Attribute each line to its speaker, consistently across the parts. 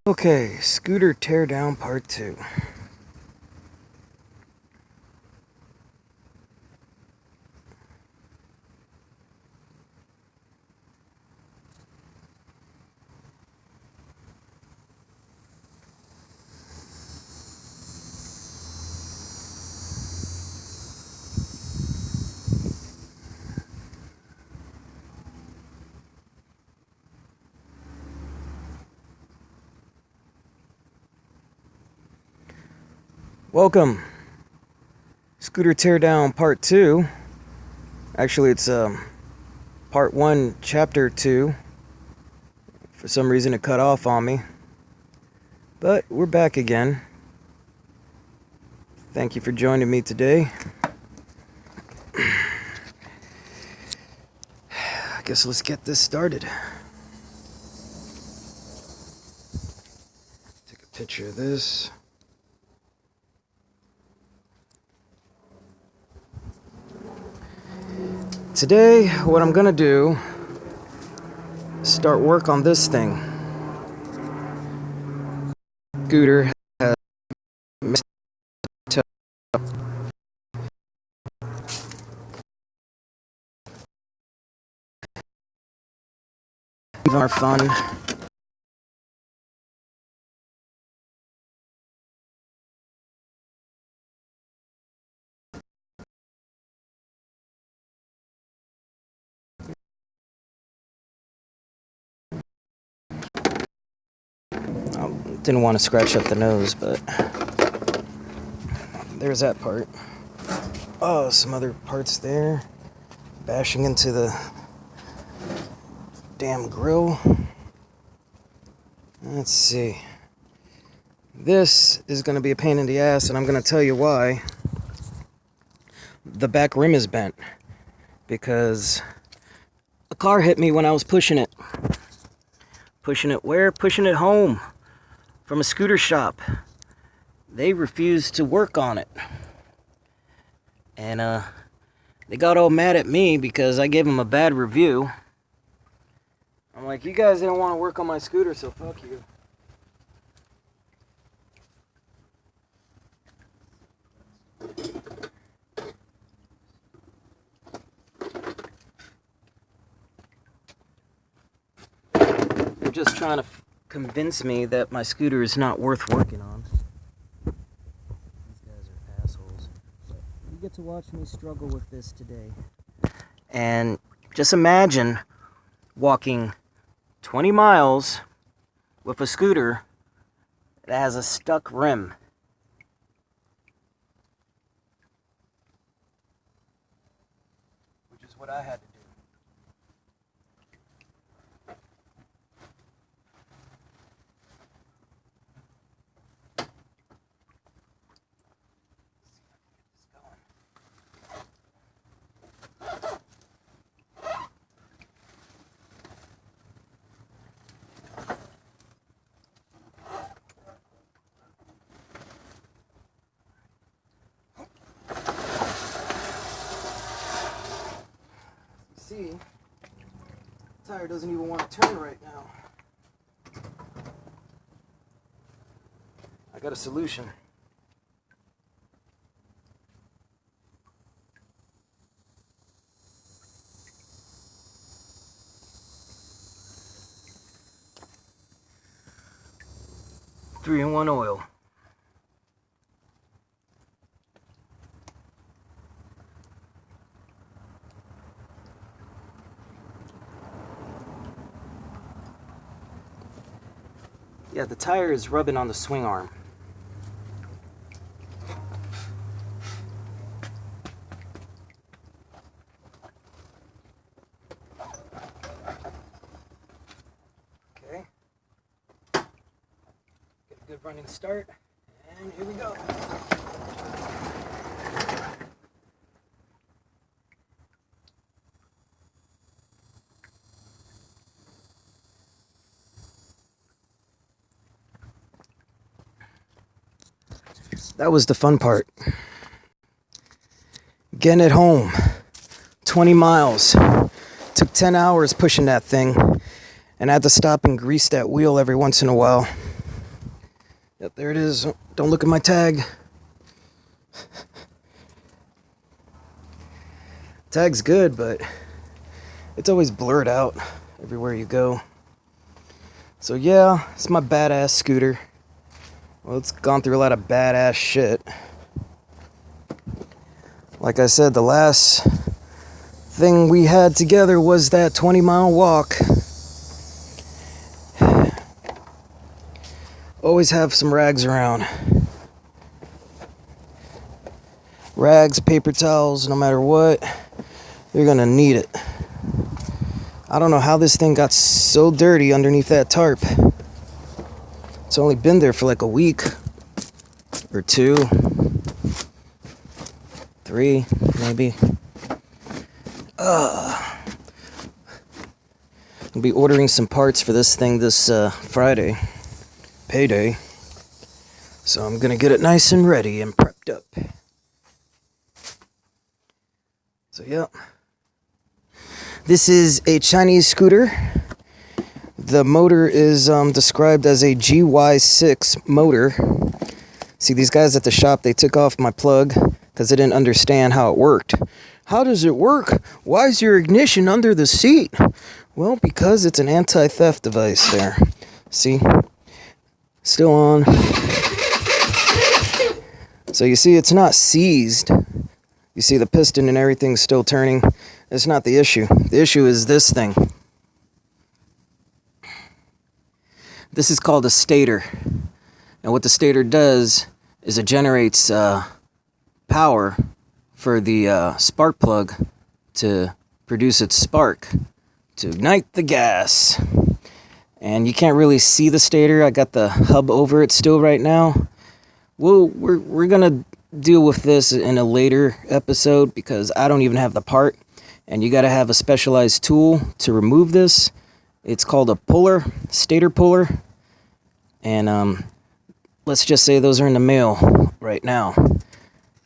Speaker 1: Okay, Scooter Teardown Part 2. Welcome. Scooter Teardown Part 2. Actually, it's Part 1, Chapter 2. For some reason, it cut off on me. But we're back again. Thank you for joining me today. I guess let's get this started. Take a picture of this. Today, what I'm gonna do is start work on this thing. Scooter has our fun. Didn't want to scratch up the nose, but there's that part. Oh, some other parts there. Bashing into the damn grill. Let's see. This is going to be a pain in the ass, and I'm going to tell you why. The back rim is bent because a car hit me when I was pushing it. Pushing it where? Pushing it home from a scooter shop. They refused to work on it. And they got all mad at me because I gave them a bad review. I'm like, you guys didn't want to work on my scooter, so fuck you. They're just trying to convince me that my scooter is not worth working on. These guys are assholes. But you get to watch me struggle with this today. And just imagine walking 20 miles with a scooter that has a stuck rim. Which is what I had to do. See, the tire doesn't even want to turn right now. I got a solution. Three-in-one oil. Yeah, the tire is rubbing on the swing arm. Okay. Get a good running start, and here we go. That was the fun part. Getting it home. 20 miles. Took 10 hours pushing that thing. And I had to stop and grease that wheel every once in a while. Yep, there it is. Don't look at my tag. Tag's good, but it's always blurred out everywhere you go. So yeah, it's my badass scooter. Well, it's gone through a lot of badass shit. Like I said, the last thing we had together was that 20-mile walk. Always have some rags around. Rags, paper towels, no matter what, you're gonna need it. I don't know how this thing got so dirty underneath that tarp. It's only been there for like a week or 2, 3, maybe. I'll be ordering some parts for this thing this Friday. Payday. So I'm gonna get it nice and ready and prepped up. So yeah. This is a Chinese scooter. The motor is described as a GY6 motor. See, these guys at the shop, they took off my plug because they didn't understand how it worked. How does it work? Why is your ignition under the seat? Well, because it's an anti-theft device there. See? Still on. So you see, it's not seized. You see the piston and everything's still turning. It's not the issue. The issue is this thing. This is called a stator. And what the stator does is it generates power for the spark plug to produce its spark, to ignite the gas. And you can't really see the stator. I got the hub over it still right now. Well, we're gonna deal with this in a later episode because I don't even have the part. And you gotta have a specialized tool to remove this. It's called a puller, stator puller. And let's just say those are in the mail right now.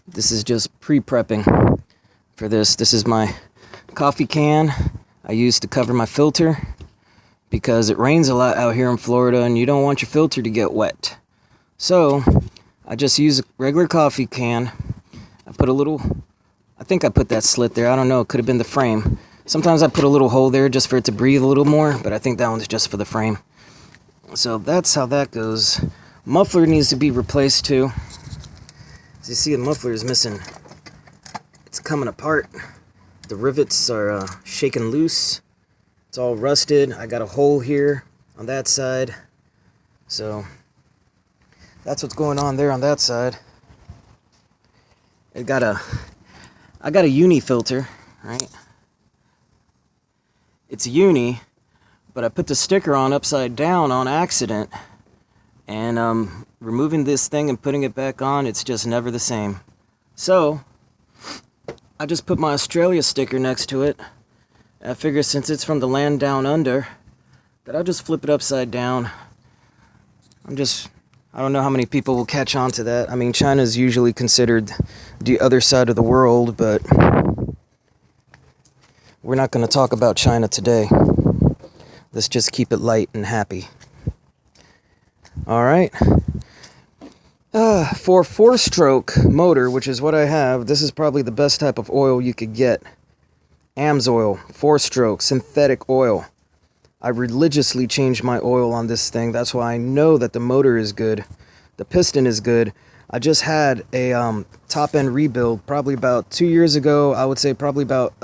Speaker 1: This is just pre-prepping for this. This is my coffee can I use to cover my filter, because it rains a lot out here in Florida and you don't want your filter to get wet. So I just use a regular coffee can. I put a little, I think I put that slit there. I don't know, it could have been the frame. Sometimes I put a little hole there just for it to breathe a little more, but I think that one's just for the frame. So that's how that goes. Muffler needs to be replaced too. As you see, the muffler is missing. It's coming apart. The rivets are shaking loose. It's all rusted. I got a hole here on that side. So that's what's going on there on that side. I got a uni filter, right? It's a uni, but I put the sticker on upside down on accident. And removing this thing and putting it back on, it's just never the same. So I just put my Australia sticker next to it. I figure since it's from the land down under, that I'll just flip it upside down. I don't know how many people will catch on to that. I mean, China's usually considered the other side of the world, but we're not going to talk about China today. Let's just keep it light and happy. All right. For 4-stroke motor, which is what I have, this is probably the best type of oil you could get. AMSOIL, 4-stroke, synthetic oil. I religiously change my oil on this thing. That's why I know that the motor is good. The piston is good. I just had a top-end rebuild probably about 2 years ago. I would say probably about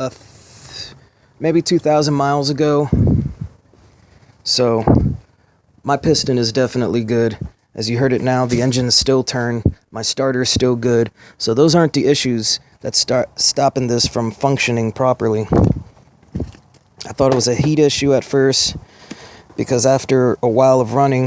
Speaker 1: maybe 2,000 miles ago. So my piston is definitely good. As you heard it now, the engine's still turned. My starter's still good. So those aren't the issues that start stopping this from functioning properly. I thought it was a heat issue at first, because after a while of running,